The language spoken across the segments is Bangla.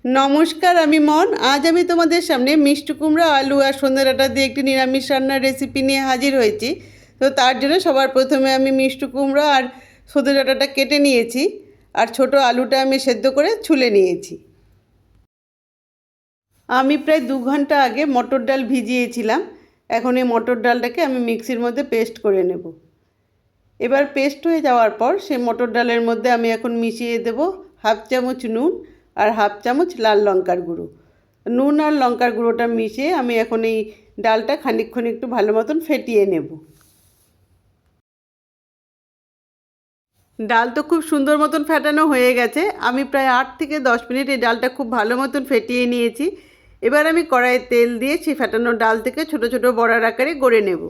নমস্কার, আমি মন। আজ আমি তোমাদের সামনে মিষ্টি কুমড়া, আলু আর সন্ধ্যে ডাঁটা দিয়ে একটি নিরামিষ রান্নার রেসিপি নিয়ে হাজির হয়েছি। তো তার জন্য সবার প্রথমে আমি মিষ্টি কুমড়া আর সন্ধ্যে ডাঁটাটা কেটে নিয়েছি, আর ছোট আলুটা আমি সেদ্ধ করে ছুলে নিয়েছি। আমি প্রায় 2 ঘন্টা আগে মটর ডাল ভিজিয়েছিলাম। এখন এই মটর ডালটাকে আমি মিক্সির মধ্যে পেস্ট করে নেব। এবার পেস্ট হয়ে যাওয়ার পর সেই মটর ডালের মধ্যে আমি এখন মিশিয়ে দেব 1/2 চামচ নুন আর 1/2 চামচ লাল লঙ্কার গুঁড়ো। নুন আর লঙ্কার গুঁড়োটা মিশিয়ে আমি এখন এই ডালটা খানিকক্ষণ একটু ভালো মতন ফেটিয়ে নেব। ডাল তো খুব সুন্দর মতন ফেটানো হয়ে গেছে। আমি প্রায় 8 থেকে 10 মিনিট এই ডালটা খুব ভালো মতন ফেটিয়ে নিয়েছি। এবার আমি কড়াইয়ে তেল দিয়ে সেই ফেটানো ডাল থেকে ছোট ছোট বড়ার আকারে গড়ে নেব।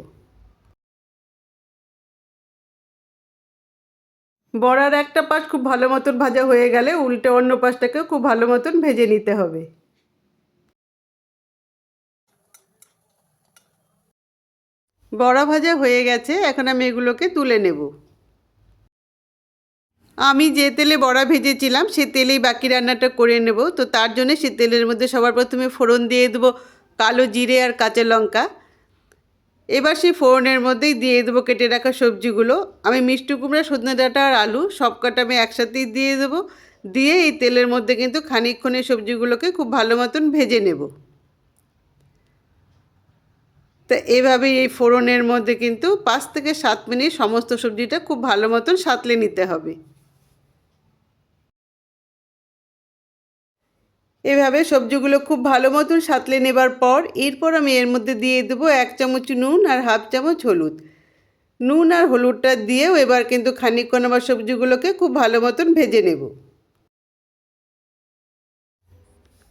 বড়ার একটা পাশ খুব ভালো মতন ভাজা হয়ে গেলে উল্টে অন্য পাশটাকেও খুব ভালো মতন ভেজে নিতে হবে। বড়া ভাজা হয়ে গেছে, এখন আমি এগুলোকে তুলে নেব। আমি যে তেলে বড়া ভেজেছিলাম সে তেলেই বাকি রান্নাটা করে নেব। তো তার জন্য সে তেলের মধ্যে সবার প্রথমে ফোড়ন দিয়ে দেবো কালো জিরে আর কাঁচা লঙ্কা। এবার সেই ফোড়নের মধ্যেই দিয়ে দেবো কেটে রাখা সবজিগুলো। আমি মিষ্টি কুমড়া, সজনে ডাঁটা আর আলু সব কটা আমি একসাথেই দিয়ে দেবো। দিয়ে এই তেলের মধ্যে কিন্তু খানিকক্ষণ এই সবজিগুলোকে খুব ভালো মতন ভেজে নেব। তো এভাবেই এই ফোড়নের মধ্যে কিন্তু 5 থেকে 7 মিনিট সমস্ত সবজিটা খুব ভালো মতন সাঁতলে নিতে হবে। এভাবে সবজিগুলো খুব ভালো মতন সাঁতলে নেবার পর এরপর আমি এর মধ্যে দিয়ে দেবো 1 চামচ নুন আর 1/2 চামচ হলুদ। নুন আর হলুদটা দিয়েও এবার কিন্তু খানিকক্ষণ আবার সবজিগুলোকে খুব ভালো মতন ভেজে নেব।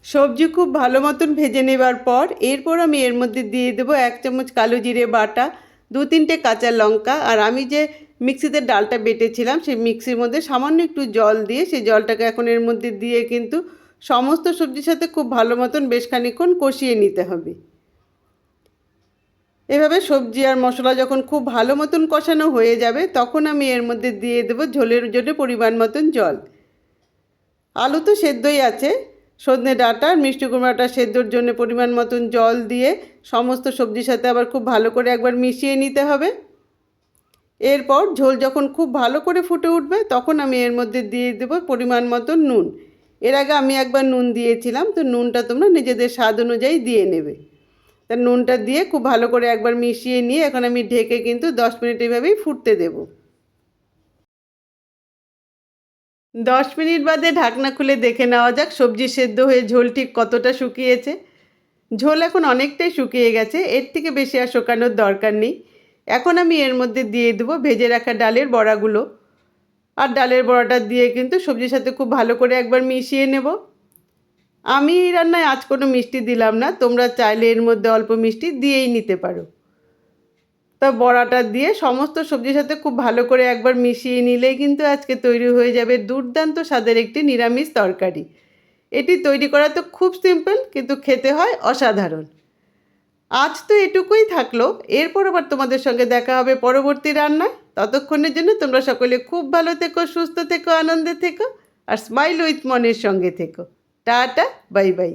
সবজি খুব ভালো মতন ভেজে নেবার পর এরপর আমি এর মধ্যে দিয়ে দেবো 1 চামচ কালো জিরে বাটা, 2-3টে কাঁচা লঙ্কা, আর আমি যে মিক্সিতে ডালটা বেটেছিলাম সেই মিক্সির মধ্যে সামান্য একটু জল দিয়ে সেই জলটাকে এখন এর মধ্যে দিয়ে কিন্তু সমস্ত সবজির সাথে খুব ভালো মতন বেশ খানিকক্ষণ কষিয়ে নিতে হবে। এভাবে সবজি আর মশলা যখন খুব ভালো মতন কষানো হয়ে যাবে তখন আমি এর মধ্যে দিয়ে দেবো ঝোলের জন্য পরিমাণ মতন জল। আলু তো সেদ্ধই আছে, সজনে ডাঁটা আর মিষ্টি কুমড়াটা সেদ্ধর জন্য পরিমাণ মতন জল দিয়ে সমস্ত সবজির সাথে আবার খুব ভালো করে একবার মিশিয়ে নিতে হবে। এরপর ঝোল যখন খুব ভালো করে ফুটে উঠবে তখন আমি এর মধ্যে দিয়ে দেবো পরিমাণ মতন নুন। এর আগে আমি একবার নুন দিয়েছিলাম, তো নুনটা তোমরা নিজেদের স্বাদ অনুযায়ী দিয়ে নেবে। তা নুনটা দিয়ে খুব ভালো করে একবার মিশিয়ে নিয়ে এখন আমি ঢেকে কিন্তু 10 মিনিট এভাবেই ফুটতে দেবো। 10 মিনিট বাদে ঢাকনা খুলে দেখে নেওয়া যাক সবজি সেদ্ধ হয়ে ঝোল ঠিক কতটা শুকিয়েছে। ঝোল এখন অনেকটাই শুকিয়ে গেছে, এর থেকে বেশি আর শুকানোর দরকার নেই। এখন আমি এর মধ্যে দিয়ে দেবো ভেজে রাখা ডালের বড়াগুলো। আর ডালের বড়াটা দিয়ে কিন্তু সবজির সাথে খুব ভালো করে একবার মিশিয়ে নেব। আমি এই রান্নায় আজ কোনো মিষ্টি দিলাম না, তোমরা চাইলে এর মধ্যে অল্প মিষ্টি দিয়েই নিতে পারো। তা বড়াটা দিয়ে সমস্ত সবজির সাথে খুব ভালো করে একবার মিশিয়ে নিলেই কিন্তু আজকে তৈরি হয়ে যাবে দুর্দান্ত স্বাদের একটি নিরামিষ তরকারি। এটি তৈরি করা তো খুব সিম্পল, কিন্তু খেতে হয় অসাধারণ। আজ তো এটুকুই থাকলো, এরপর আবার তোমাদের সঙ্গে দেখা হবে পরবর্তী রান্নায়। ততক্ষণের জন্য তোমরা সকলে খুব ভালো থেকো, সুস্থ থেকো, আনন্দে থেকো আর স্মাইল উইথ মনের সঙ্গে থেকো। Tata, bye bye.